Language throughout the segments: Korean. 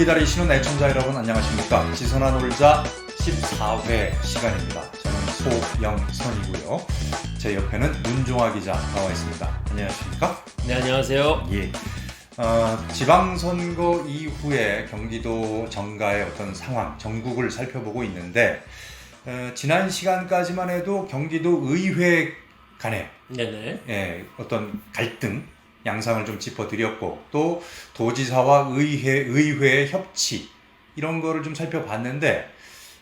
기다리시는 애청자 여러분 안녕하십니까? 지선아 놀자 14회 시간입니다. 저는 소영선이고요. 제 옆에는 문종아 기자 나와 있습니다. 안녕하십니까? 네, 안녕하세요. 예. 지방선거 이후에 경기도 정가의 어떤 상황, 전국을 살펴보고 있는데 지난 시간까지만 해도 경기도 의회 간의 어떤 갈등 양상을 좀 짚어드렸고 또 도지사와 의회의 협치 이런 거를 좀 살펴봤는데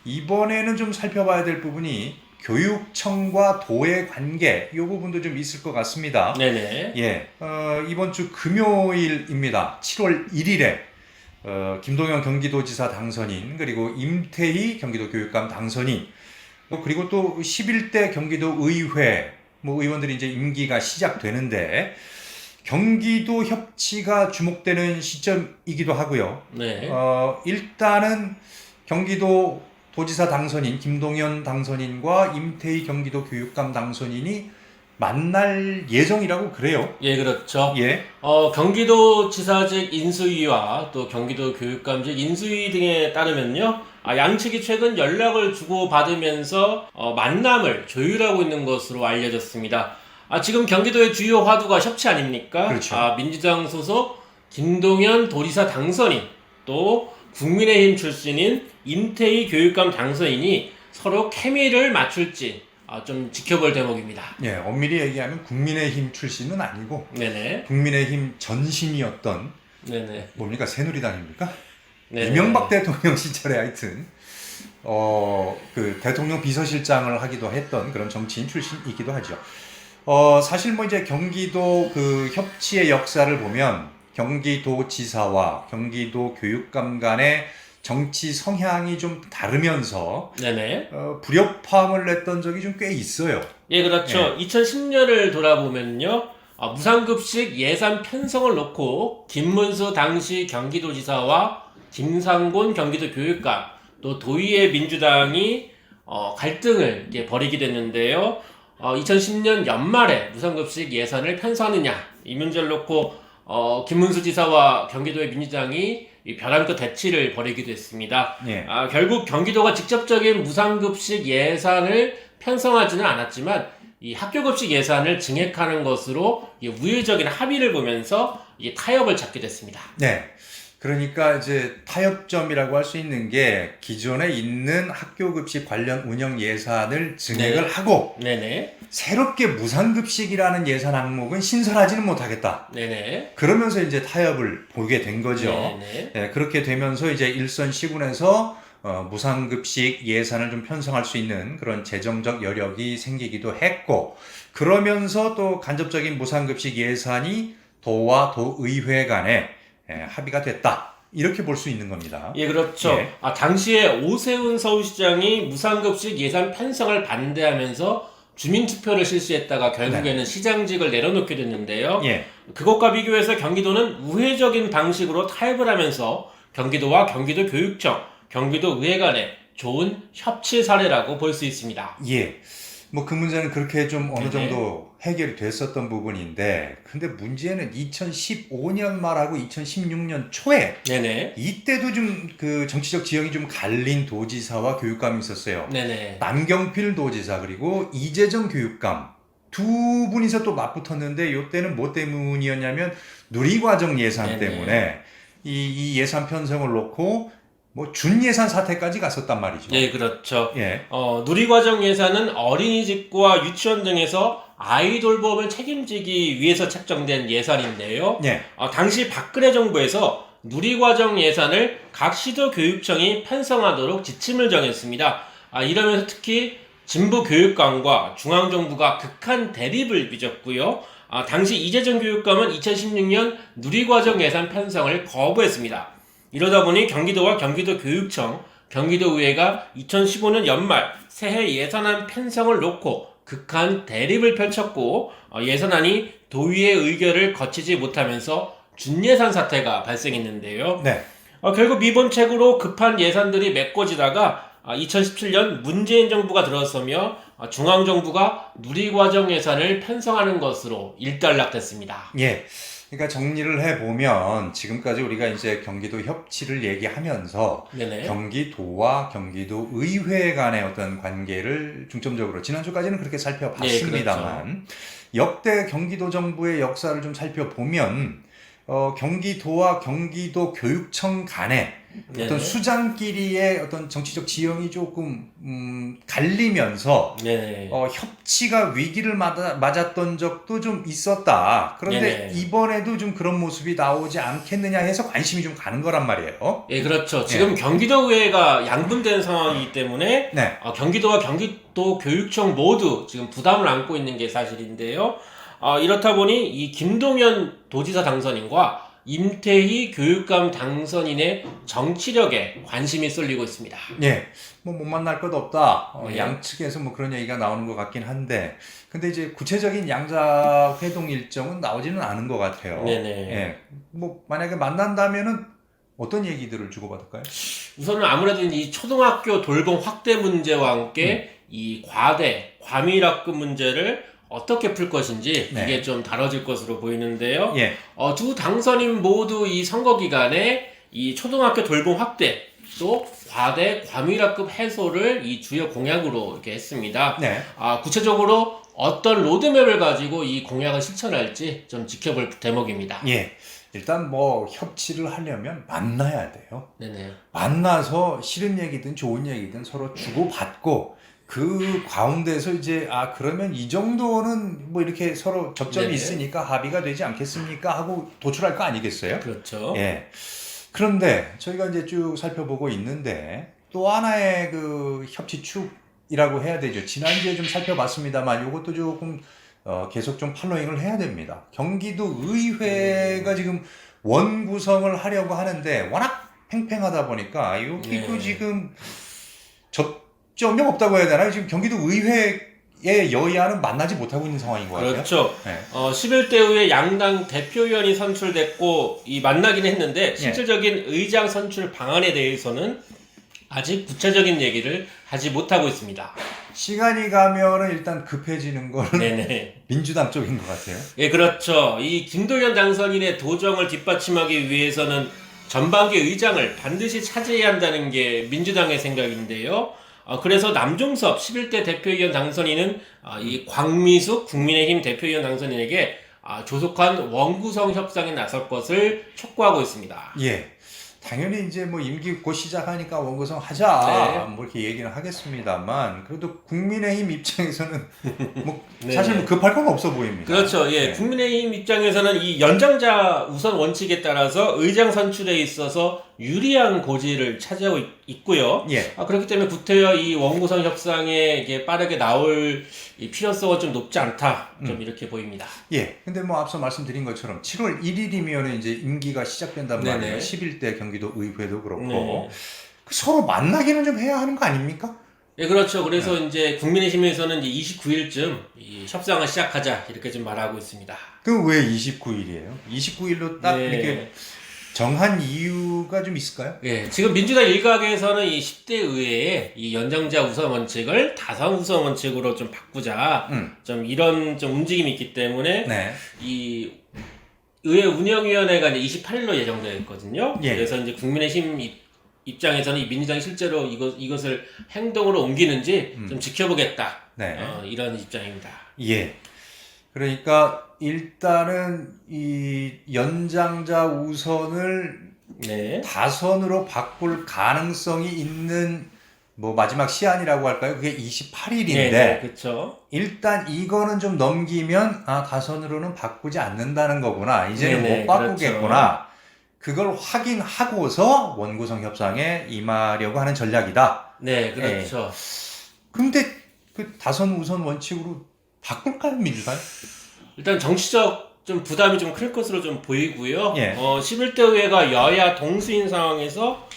이번에는 좀 살펴봐야 될 부분이 교육청과 도의 관계 이 부분도 좀 있을 것 같습니다. 네네. 이번 주 금요일입니다. 7월 1일에 김동연 경기도지사 당선인 그리고 임태희 경기도 교육감 당선인 그리고 또 11대 경기도 의회 의원들이 이제 임기가 시작되는데 경기도 협치가 주목되는 시점이기도 하고요. 네. 일단은 경기도 도지사 당선인 김동연 당선인과 임태희 경기도 교육감 당선인이 만날 예정이라고 그래요. 예, 그렇죠. 예. 경기도지사직 인수위와 또 경기도 교육감직 인수위 등에 따르면요. 양측이 최근 연락을 주고받으면서 만남을 조율하고 있는 것으로 알려졌습니다. 지금 경기도의 주요 화두가 협치 아닙니까? 그렇죠. 민주당 소속 김동연 도지사 당선인 또 국민의힘 출신인 임태희 교육감 당선인이 서로 케미를 맞출지 좀 지켜볼 대목입니다. 예, 엄밀히 얘기하면 국민의힘 출신은 아니고 네네. 국민의힘 전신이었던 네네. 뭡니까? 새누리당입니까? 네네. 이명박 대통령 시절에 하여튼 그 대통령 비서실장을 하기도 했던 그런 정치인 출신이기도 하죠. 사실 이제 경기도 그 협치의 역사를 보면 경기도지사와 경기도 교육감 간의 정치 성향이 좀 다르면서 네네. 불협화음을 냈던 적이 좀 꽤 있어요. 예, 그렇죠. 2010년을 돌아보면요. 무상급식 예산 편성을 놓고 김문수 당시 경기도지사와 김상곤 경기도 교육감 또 도의회 민주당이 갈등을 벌이게 됐는데요. 2010년 연말에 무상급식 예산을 편성하느냐 이 문제를 놓고 김문수 지사와 경기도의 민주당이 벼랑 끝 대치를 벌이기도 했습니다. 예. 결국 경기도가 직접적인 무상급식 예산을 편성하지는 않았지만 이 학교급식 예산을 증액하는 것으로 우회적인 합의를 보면서 타협을 찾게 됐습니다. 네. 그러니까 이제 타협점이라고 할 수 있는 게 기존에 있는 학교급식 관련 운영 예산을 증액을 하고 네네. 새롭게 무상급식이라는 예산 항목은 신설하지는 못하겠다. 네네. 그러면서 이제 타협을 보게 된 거죠. 네네. 네, 그렇게 되면서 이제 일선 시군에서 무상급식 예산을 좀 편성할 수 있는 그런 재정적 여력이 생기기도 했고 그러면서 또 간접적인 무상급식 예산이 도와 도의회 간에 합의가 됐다. 이렇게 볼 수 있는 겁니다. 예, 그렇죠. 예. 당시에 오세훈 서울시장이 무상급식 예산 편성을 반대하면서 주민투표를 실시했다가 결국에는 시장직을 내려놓게 됐는데요. 예. 그것과 비교해서 경기도는 우회적인 방식으로 타협을 하면서 경기도와 경기도 교육청, 경기도 의회 간의 좋은 협치 사례라고 볼 수 있습니다. 예. 그 문제는 그렇게 좀 어느 정도 해결이 됐었던 부분인데, 근데 문제는 2015년 말하고 2016년 초에, 네네. 이때도 좀 그 정치적 지형이 좀 갈린 도지사와 교육감이 있었어요. 네네. 남경필 도지사 그리고 이재정 교육감 두 분이서 또 맞붙었는데, 이때는 뭐 때문이었냐면 누리과정 예산 때문에 이 예산 편성을 놓고 준예산 사태까지 갔었단 말이죠. 예, 그렇죠. 예. 누리과정 예산은 어린이집과 유치원 등에서 아이 돌봄을 책임지기 위해서 책정된 예산인데요. 예. 당시 박근혜 정부에서 누리과정 예산을 각 시도교육청이 편성하도록 지침을 정했습니다. 이러면서 특히 진보교육감과 중앙정부가 극한 대립을 빚었고요. 당시 이재정 교육감은 2016년 누리과정 예산 편성을 거부했습니다. 이러다 보니 경기도와 경기도 교육청, 경기도의회가 2015년 연말 새해 예산안 편성을 놓고 극한 대립을 펼쳤고 예산안이 도의회 의결을 거치지 못하면서 준예산 사태가 발생했는데요. 네. 결국 미본책으로 급한 예산들이 메꿔지다가 2017년 문재인 정부가 들어서며 중앙정부가 누리과정 예산을 편성하는 것으로 일단락됐습니다. 예. 그러니까 정리를 해보면 지금까지 우리가 이제 경기도 협치를 얘기하면서 네네. 경기도와 경기도 의회 간의 어떤 관계를 중점적으로 지난주까지는 그렇게 살펴봤습니다만 네, 그렇죠. 역대 경기도 정부의 역사를 좀 살펴보면 경기도와 경기도 교육청 간의 네네. 어떤 수장끼리의 어떤 정치적 지형이 조금 갈리면서 네네. 협치가 위기를 맞았던 적도 좀 있었다. 그런데 네네. 이번에도 좀 그런 모습이 나오지 않겠느냐 해서 관심이 좀 가는 거란 말이에요. 예, 그렇죠. 지금 경기도의회가 양분된 상황이기 때문에 네. 경기도와 경기도 교육청 모두 지금 부담을 안고 있는 게 사실인데요. 이렇다 보니 이 김동연 도지사 당선인과 임태희 교육감 당선인의 정치력에 관심이 쏠리고 있습니다. 예. 뭐 못 만날 것 없다. 네. 양측에서 뭐 그런 얘기가 나오는 것 같긴 한데, 근데 이제 구체적인 양자 회동 일정은 나오지는 않은 것 같아요. 네네. 예. 뭐 만약에 만난다면은 어떤 얘기들을 주고받을까요? 우선은 아무래도 이 초등학교 돌봄 확대 문제와 함께 이 과대, 과밀학급 문제를 어떻게 풀 것인지 네. 이게 좀 다뤄질 것으로 보이는데요. 예. 두 당선인 모두 이 선거 기간에 이 초등학교 돌봄 확대 또 과대, 과밀학급 해소를 이 주요 공약으로 이렇게 했습니다. 네. 구체적으로 어떤 로드맵을 가지고 이 공약을 실천할지 좀 지켜볼 대목입니다. 예. 일단 뭐 협치를 하려면 만나야 돼요. 네네. 만나서 싫은 얘기든 좋은 얘기든 서로 주고받고 그 가운데서 이제 그러면 이 정도는 뭐 이렇게 서로 접점이 네네. 있으니까 합의가 되지 않겠습니까? 하고 도출할 거 아니겠어요? 그렇죠. 예. 그런데 저희가 이제 쭉 살펴보고 있는데 또 하나의 그 협치축이라고 해야 되죠. 지난주에 좀 살펴봤습니다만 이것도 조금 계속 좀 팔로잉을 해야 됩니다. 경기도 의회가 지금 원구성을 하려고 하는데 워낙 팽팽하다 보니까 여기도 네. 지금 접점이 없다고 해야 되나요? 지금 경기도 의회의 여야는 만나지 못하고 있는 상황인 것 같아요. 그렇죠. 네. 11대 의회 양당 대표위원이 선출됐고 만나긴 했는데 실질적인 의장 선출 방안에 대해서는 아직 구체적인 얘기를 하지 못하고 있습니다. 시간이 가면은 일단 급해지는 거는 네네. 민주당 쪽인 것 같아요. 예, 그렇죠. 이 김동연 당선인의 도정을 뒷받침하기 위해서는 전반기 의장을 반드시 차지해야 한다는 게 민주당의 생각인데요. 그래서 남종섭 11대 대표위원 당선인은 이 광미숙 국민의힘 대표위원 당선인에게 조속한 원구성 협상에 나설 것을 촉구하고 있습니다. 예. 당연히 이제 뭐 임기 곧 시작하니까 원구성 하자 네. 뭐 이렇게 얘기는 하겠습니다만 그래도 국민의힘 입장에서는 뭐 네. 사실 뭐 급할 건 없어 보입니다. 그렇죠. 예. 네. 국민의힘 입장에서는 이 연장자 우선 원칙에 따라서 의장 선출에 있어서 유리한 고지를 차지하고 있고요. 예. 그렇기 때문에 구태여 이 원구성 협상에 이게 빠르게 나올 이 필요성은 좀 높지 않다. 좀 이렇게 보입니다. 예. 근데 뭐 앞서 말씀드린 것처럼 7월 1일이면 이제 임기가 시작된단 네네. 말이에요. 11대 경기도 의회도 그렇고 네. 서로 만나기는 좀 해야 하는 거 아닙니까? 예, 그렇죠. 그래서 이제 국민의힘에서는 이제 29일쯤 이 협상을 시작하자 이렇게 좀 말하고 있습니다. 그 왜 29일이에요? 29일로 딱 네. 이렇게 정한 이유가 좀 있을까요? 예, 지금 민주당 일각에서는 이 10대 의회에 이 연장자 우선 원칙을 다선 우선 원칙으로 좀 바꾸자. 좀 이런 좀 움직임이 있기 때문에 네. 이 의회 운영위원회가 이제 28일로 예정되어 있거든요. 예. 그래서 이제 국민의힘 입장에서는 이 민주당이 실제로 이것을 행동으로 옮기는지 좀 지켜보겠다. 네. 이런 입장입니다. 예. 그러니까 일단은 이 연장자 우선을 네. 다선으로 바꿀 가능성이 있는 뭐 마지막 시한이라고 할까요? 그게 28일인데 네, 그렇죠. 일단 이거는 좀 넘기면 다선으로는 바꾸지 않는다는 거구나. 이제는 네네, 못 바꾸겠구나. 그걸 확인하고서 원구성 협상에 임하려고 하는 전략이다. 네, 그렇죠. 근데 그 다선 우선 원칙으로 바꿀까요, 민주당? 일단 정치적 좀 부담이 좀 클 것으로 좀 보이고요. 예. 11대 의회가 여야 동수인 상황에서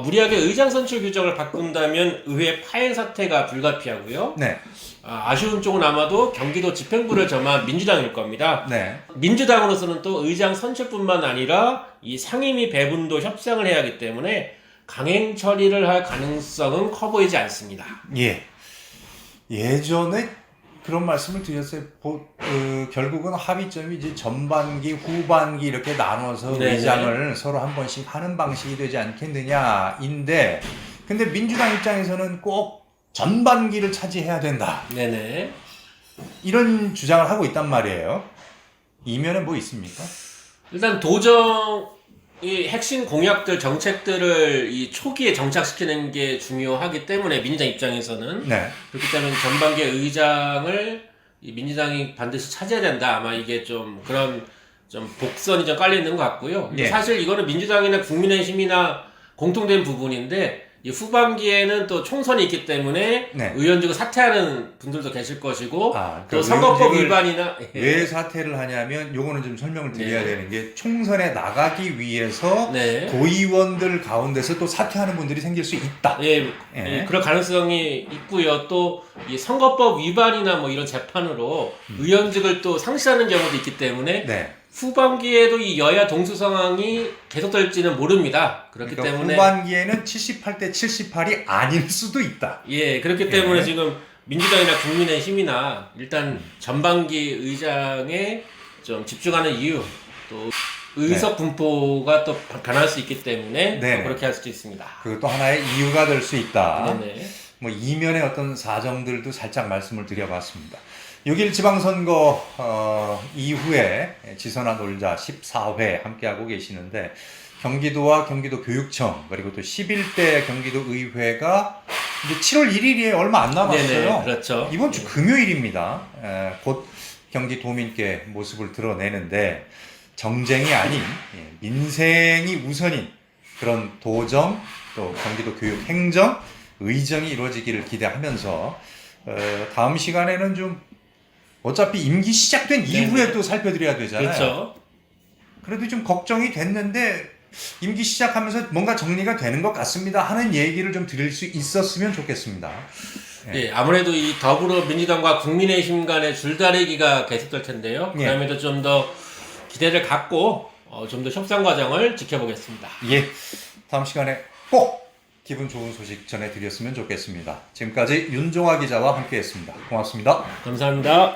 무리하게 의장 선출 규정을 바꾼다면 의회 파행 사태가 불가피하고요. 네. 아쉬운 쪽은 아마도 경기도 집행부를 점한 민주당일 겁니다. 네. 민주당으로서는 또 의장 선출뿐만 아니라 이 상임위 배분도 협상을 해야 하기 때문에 강행 처리를 할 가능성은 커 보이지 않습니다. 예. 예전에 그런 말씀을 드렸어요. 결국은 합의점이 이제 전반기, 후반기 이렇게 나눠서 네네. 의장을 서로 한 번씩 하는 방식이 되지 않겠느냐인데, 근데 민주당 입장에서는 꼭 전반기를 차지해야 된다. 네네. 이런 주장을 하고 있단 말이에요. 이면에 뭐 있습니까? 일단 도정이 핵심 공약들, 정책들을 이 초기에 정착시키는 게 중요하기 때문에 민주당 입장에서는 네. 그렇기 때문에 전반기 의장을 이 민주당이 반드시 차지해야 된다. 아마 이게 좀 그런 좀 복선이 좀 깔려 있는 것 같고요. 예. 사실 이거는 민주당이나 국민의힘이나 공통된 부분인데 이 후반기에는 또 총선이 있기 때문에 네. 의원직을 사퇴하는 분들도 계실 것이고 아, 또 선거법 위반이나 왜 사퇴를 하냐면 요거는 좀 설명을 드려야 네. 되는 게 총선에 나가기 위해서 네. 도의원들 가운데서 또 사퇴하는 분들이 생길 수 있다. 예, 예. 예, 그럴 가능성이 있고요. 또 이 선거법 위반이나 뭐 이런 재판으로 의원직을 또 상실하는 경우도 있기 때문에 네. 후반기에도 이 여야 동수 상황이 계속될지는 모릅니다. 그렇기 그러니까 때문에 후반기에는 78대 78이 아닐 수도 있다. 예, 그렇기 때문에 예. 지금 민주당이나 국민의힘이나 일단 전반기 의장에 좀 집중하는 이유 또 의석 분포가 또 변할 수 있기 때문에 네. 또 그렇게 할 수도 있습니다. 그것도 하나의 이유가 될 수 있다. 네네. 뭐 이면의 어떤 사정들도 살짝 말씀을 드려봤습니다. 6일 지방선거 이후에 지선아 놀자 14회 함께하고 계시는데, 경기도와 경기도 교육청 그리고 또 11대 경기도 의회가 이제 7월 1일에 얼마 안 남았어요. 네네, 그렇죠. 이번 주 금요일입니다. 곧 경기도민께 모습을 드러내는데, 정쟁이 아닌 민생이 우선인 그런 도정, 또 경기도 교육 행정, 의정이 이루어지기를 기대하면서 다음 시간에는 좀 어차피 임기 시작된 이후에 또 살펴드려야 되잖아요. 그렇죠. 그래도 좀 걱정이 됐는데 임기 시작하면서 뭔가 정리가 되는 것 같습니다 하는 얘기를 좀 드릴 수 있었으면 좋겠습니다. 예, 아무래도 이 더불어민주당과 국민의힘 간의 줄다리기가 계속될 텐데요. 예. 그럼에도 좀 더 기대를 갖고 좀 더 협상 과정을 지켜보겠습니다. 예, 다음 시간에 꼭 기분 좋은 소식 전해드렸으면 좋겠습니다. 지금까지 윤종아 기자와 함께했습니다. 고맙습니다. 감사합니다.